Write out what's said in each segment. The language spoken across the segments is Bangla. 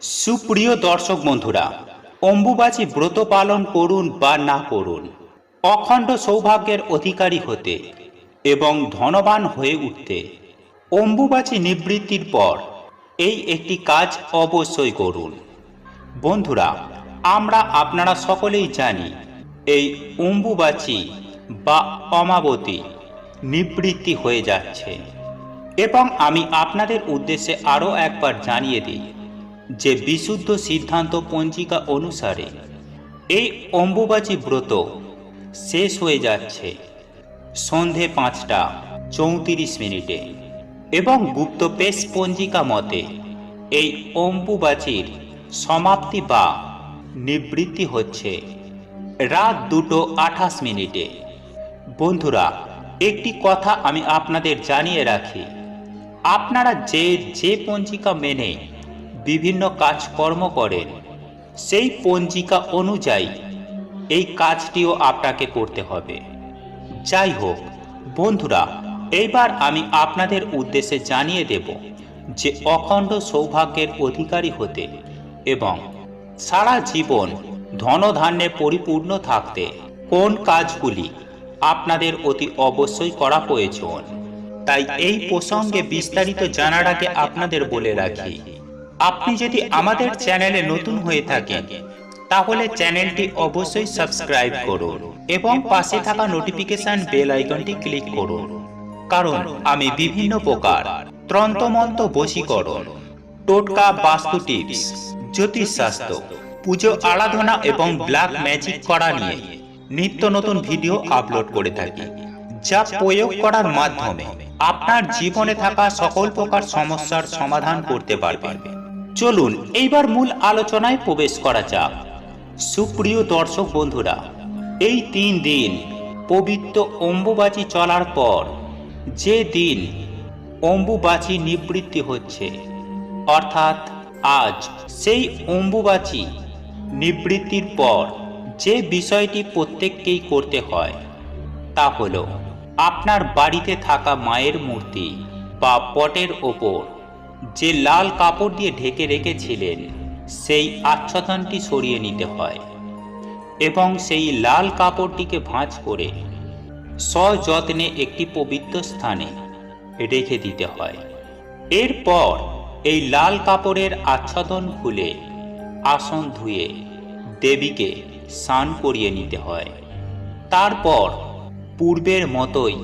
সুপ্রিয় দর্শক বন্ধুরা, অম্বুবাচী ব্রত পালন করুন বা না করুন, অখণ্ড সৌভাগ্যের অধিকারী হতে এবং ধনবান হয়ে উঠতে অম্বুবাচী নিবৃত্তির পর এই একটি কাজ অবশ্যই করুন। বন্ধুরা, আপনারা সকলেই জানি এই অম্বুবাচী বা অমাবতী নিবৃত্তি হয়ে যাচ্ছে এবং আমি আপনাদের উদ্দেশ্যে আরও একবার জানিয়ে দিই যে বিশুদ্ধ সিদ্ধান্ত পঞ্জিকা অনুসারে এই অম্বুবাচী ব্রত শেষ হয়ে যাচ্ছে সন্ধে 5:34 এবং গুপ্তপেশ পঞ্জিকা মতে এই অম্বুবাচীর সমাপ্তি বা নিবৃত্তি হচ্ছে রাত 2:28। বন্ধুরা, একটি কথা আমি আপনাদের জানিয়ে রাখি, আপনারা যে পঞ্জিকা মেনে বিভিন্ন কাজকর্ম করেন সেই পঞ্জিকা অনুযায়ী এই কাজটিও আপনাকে করতে হবে। যাই হোক বন্ধুরা, এইবার আমি আপনাদের উদ্দেশ্যে জানিয়ে দেব যে অখণ্ড সৌভাগ্যের অধিকারী হতে এবং সারা জীবন ধনধান্যে পরিপূর্ণ থাকতে কোন কাজগুলি আপনাদের অতি অবশ্যই করা প্রয়োজন। তাই এই প্রসঙ্গে বিস্তারিত জানার আগে আপনাদের বলে রাখি, আপনি যদি আমাদের চ্যানেলে নতুন হয়ে থাকেন তাহলে চ্যানেলটি অবশ্যই সাবস্ক্রাইব করুন এবং পাশে থাকা নোটিফিকেশন বেল আইকনটি ক্লিক করুন, কারণ আমি বিভিন্ন প্রকার তন্ত্রমন্ত্র, বশীকরণ, টোটকা, বাস্তু টিপস, জ্যোতিষশাস্ত্র, পুজো আরাধনা এবং ব্ল্যাক ম্যাজিক করা নিয়ে নিত্য নতুন ভিডিও আপলোড করে থাকি, যা প্রয়োগ করার মাধ্যমে আপনার জীবনে থাকা সকল প্রকার সমস্যার সমাধান করতে পারবেন। চলুন এইবার মূল আলোচনায় প্রবেশ করা যাক। সুপ্রিয় দর্শক বন্ধুরা, এই 3 দিন পবিত্র অম্বুবাচী চলার পর যে দিন অম্বুবাচী নিবৃত্তি হচ্ছে, অর্থাৎ আজ, সেই অম্বুবাচী নিবৃত্তির পর যে বিষয়টি প্রত্যেককেই করতে হয় তা হল আপনার বাড়িতে থাকা মায়ের মূর্তি বা পটের ওপর যে লাল কাপড় দিয়ে ঢেকে রেখেছিলেন সেই আচ্ছাদনটি সরিয়ে নিতে হয় এবং সেই লাল কাপড়টিকে ভাঁজ করে সযত্নে একটি পবিত্র স্থানে রেখে দিতে হয়। এরপর এই লাল কাপড়ের আচ্ছাদন খুলে আসন ধুয়ে দেবীকে স্নান করিয়ে নিতে হয়। তারপর পূর্বের মতোই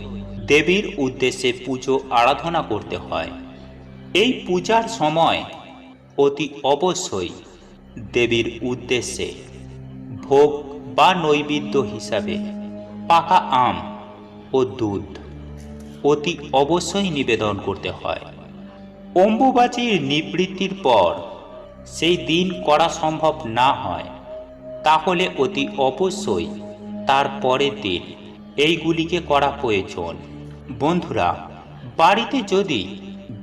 দেবীর উদ্দেশ্যে পুজো আরাধনা করতে হয়। এই পূজার সময় অতি অবশ্যই দেবীর উদ্দেশ্যে ভোগ বা নৈবেদ্য হিসাবে পাকা আম ও দুধ অতি অবশ্যই নিবেদন করতে হয়। অম্বুবাচীর নিবৃত্তির পর সেই দিন করা সম্ভব না হয় তাহলে অতি অবশ্যই তার পরের দিন এইগুলিকে করা প্রয়োজন। বন্ধুরা, বাড়িতে যদি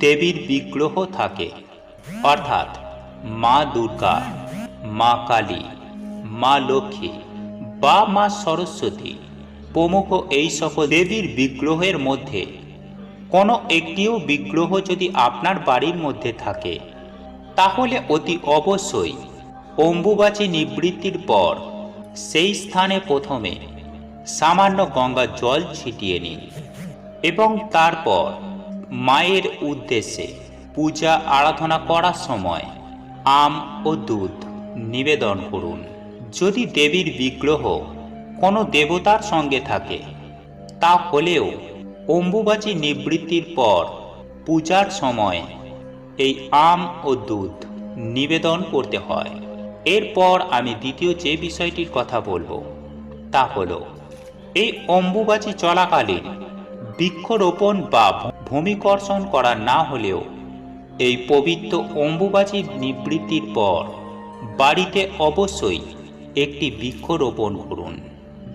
দেবীর বিগ্রহ থাকে, অর্থাৎ মা দুর্গা, মা কালী, মা লক্ষ্মী বা মা সরস্বতী প্রমুখ এই সকল দেবীর বিগ্রহের মধ্যে কোনো একটিও বিগ্রহ যদি আপনার বাড়ির মধ্যে থাকে তাহলে অতি অবশ্যই অম্বুবাচী নিবৃত্তির পর সেই স্থানে প্রথমে সামান্য গঙ্গা জল ছিটিয়ে নিন এবং তারপর মায়ের উদ্দেশ্যে পূজা আরাধনা করার সময় আম ও দুধ নিবেদন করুন। যদি দেবীর বিগ্রহ কোনো দেবতার সঙ্গে থাকে তাহলেও অম্বুবাচী নিবৃত্তির পর পূজার সময় এই আম ও দুধ নিবেদন করতে হয়। এরপর আমি দ্বিতীয় যে বিষয়টির কথা বলবো তা হলো, এই অম্বুবাচী চলাকালীন বৃক্ষরোপণ বা ভূমিকর্ষণ করা না হলেও এই পবিত্র অম্বুবাচী নিবৃত্তির পর বাড়িতে অবশ্যই একটি বৃক্ষরোপণ করুন।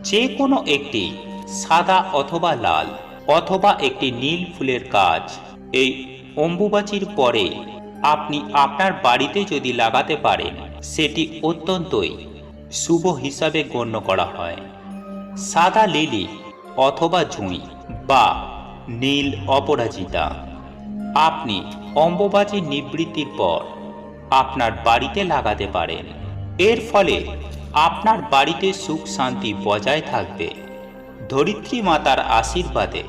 যে কোনো একটি সাদা অথবা লাল অথবা একটি নীল ফুলের গাছ এই অম্বুবাচীর পরে আপনি আপনার বাড়িতে যদি লাগাতে পারেন সেটি অত্যন্তই শুভ হিসাবে গণ্য করা হয়। সাদা লিলি অথবা জুঁই বা নীল অপরাজিতা আপনি অম্বুবাচী নিবৃত্তির পর আপনার বাড়িতে লাগাতে পারেন। এর ফলে আপনার বাড়িতে সুখ শান্তি বজায় থাকবে। ধরিত্রী মাতার আশীর্বাদে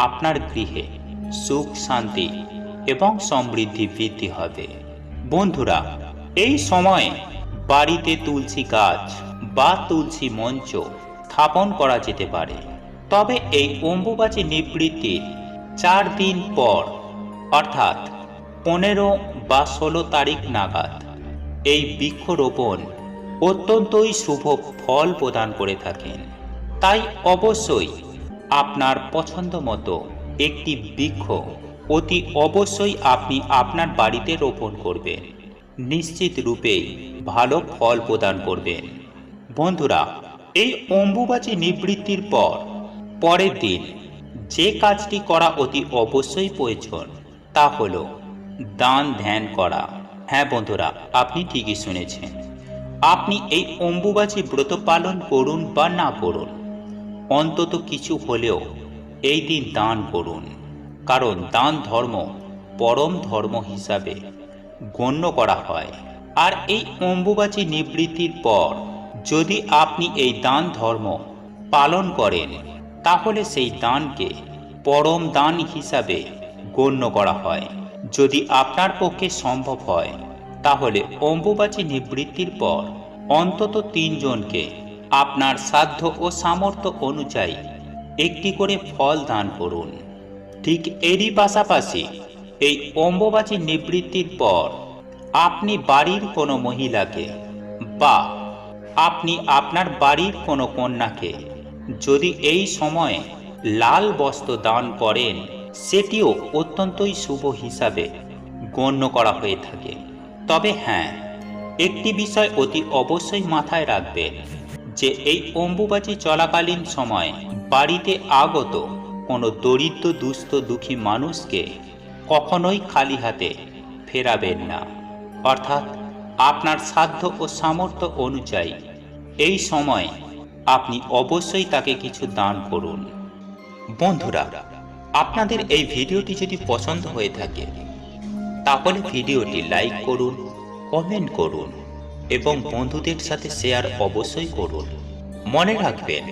আপনার গৃহে সুখ শান্তি এবং সমৃদ্ধি বৃদ্ধি হবে। বন্ধুরা, এই সময়ে বাড়িতে তুলসী গাছ বা তুলসী মঞ্চ স্থাপন করা যেতে পারে। তবে এই অম্বুবাচী নিবৃত্তির 4 দিন পর অর্থাৎ 15 বা 16 তারিখ নাগাদ এই বৃক্ষরোপণ অত্যন্তই শুভ ফল প্রদান করে থাকেন। তাই অবশ্যই আপনার পছন্দ মতো একটি বৃক্ষ অতি অবশ্যই আপনি আপনার বাড়িতে রোপণ করবেন। নিশ্চিত রূপেই ভালো ফল প্রদান করবেন। বন্ধুরা, এই অম্বুবাচী নিবৃত্তির পরের দিন যে কাজটি করা অতি অবশ্যই প্রয়োজন তা হলো দান ধ্যান করা। হ্যাঁ বন্ধুরা, আপনি ঠিকই শুনেছেন। আপনি এই অম্বুবাচী ব্রত পালন করুন বা না করুন, অন্তত কিছু হলেও এই দিন দান করুন। কারণ দান ধর্ম পরম ধর্ম হিসাবে গণ্য করা হয়। আর এই অম্বুবাচী নিবৃত্তির পর যদি আপনি এই দান ধর্ম পালন করেন, তাহলে সেই দানকে পরম দান হিসাবে গণ্য করা হয়। যদি আপনার পক্ষে সম্ভব হয়, তাহলে অম্বুবাচী নিবৃত্তির পর অন্তত 3 জনকে আপনার সাধ্য ও সামর্থ্য অনুযায়ী একটি করে ফল দান করুন। ঠিক এরই পাশাপাশি এই অম্বুবাচী নিবৃত্তির পর আপনি বাড়ির কোনো মহিলাকে বা আপনি আপনার বাড়ির কোনো কন্যাকে যদি এই সময়ে লাল বস্ত্র দান করেন, সেটিও অত্যন্তই শুভ হিসাবে গণ্য করা হয়ে থাকে। তবে হ্যাঁ, একটি বিষয় অতি অবশ্যই মাথায় রাখবেন যে এই অম্বুবাচী চলাকালীন সময়ে বাড়িতে আগত কোনো দরিদ্র দুস্থ দুঃখী মানুষকে কখনোই খালি হাতে ফেরাবেন না। অর্থাৎ আপনার সাধ্য ও সামর্থ্য অনুযায়ী এই সময় আপনি অবশ্যই তাকে কিছু দান করুন। বন্ধুরা, আপনাদের এই ভিডিওটি যদি পছন্দ হয়ে থাকে, তাহলে ভিডিওটি লাইক করুন, কমেন্ট করুন এবং বন্ধুদের সাথে শেয়ার অবশ্যই করুন। মনে রাখবেন,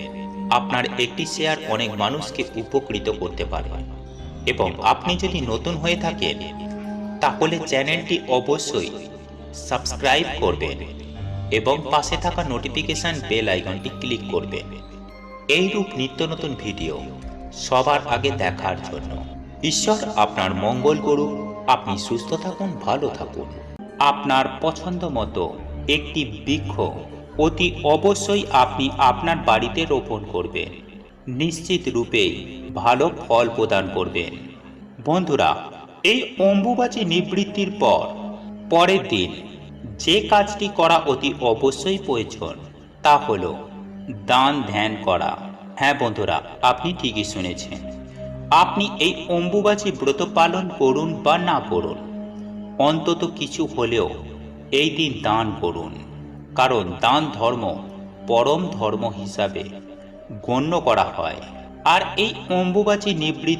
আপনার একটি শেয়ার অনেক মানুষকে উপকৃত করতে পারে। এবং আপনি যদি নতুন হয়ে থাকেন, তাহলে চ্যানেলটি অবশ্যই সাবস্ক্রাইব করবেন এবং পাশে থাকা নোটিফিকেশন বেল আইকনটি ক্লিক করবেন এইরূপ নিত্য নতুন ভিডিও সবার আগে দেখার জন্য। ঈশ্বর আপনার মঙ্গল করুক। আপনি সুস্থ থাকুন, ভালো থাকুন। আপনার পছন্দ মতো একটি বৃক্ষ অতি অবশ্যই আপনি আপনার বাড়িতে রোপণ করবেন। নিশ্চিত রূপেই ভালো ফল প্রদান করবেন। বন্ধুরা, এই অম্বুবাচী নিবৃত্তির পরের দিন যে কাজটি করা অতি অবশ্যই প্রয়োজন তা হলো দান ধ্যান করা। হ্যাঁ বন্ধুরা, আপনি ঠিকই শুনেছেন। আপনি এই অম্বুবাচী ব্রত পালন করুন বা না করুন, অন্তত কিছু হলেও এই দিন দান করুন। কারণ দান ধর্ম পরম ধর্ম হিসাবে গণ্য করা হয়। আর এই অম্বুবাচী নিবৃত্তি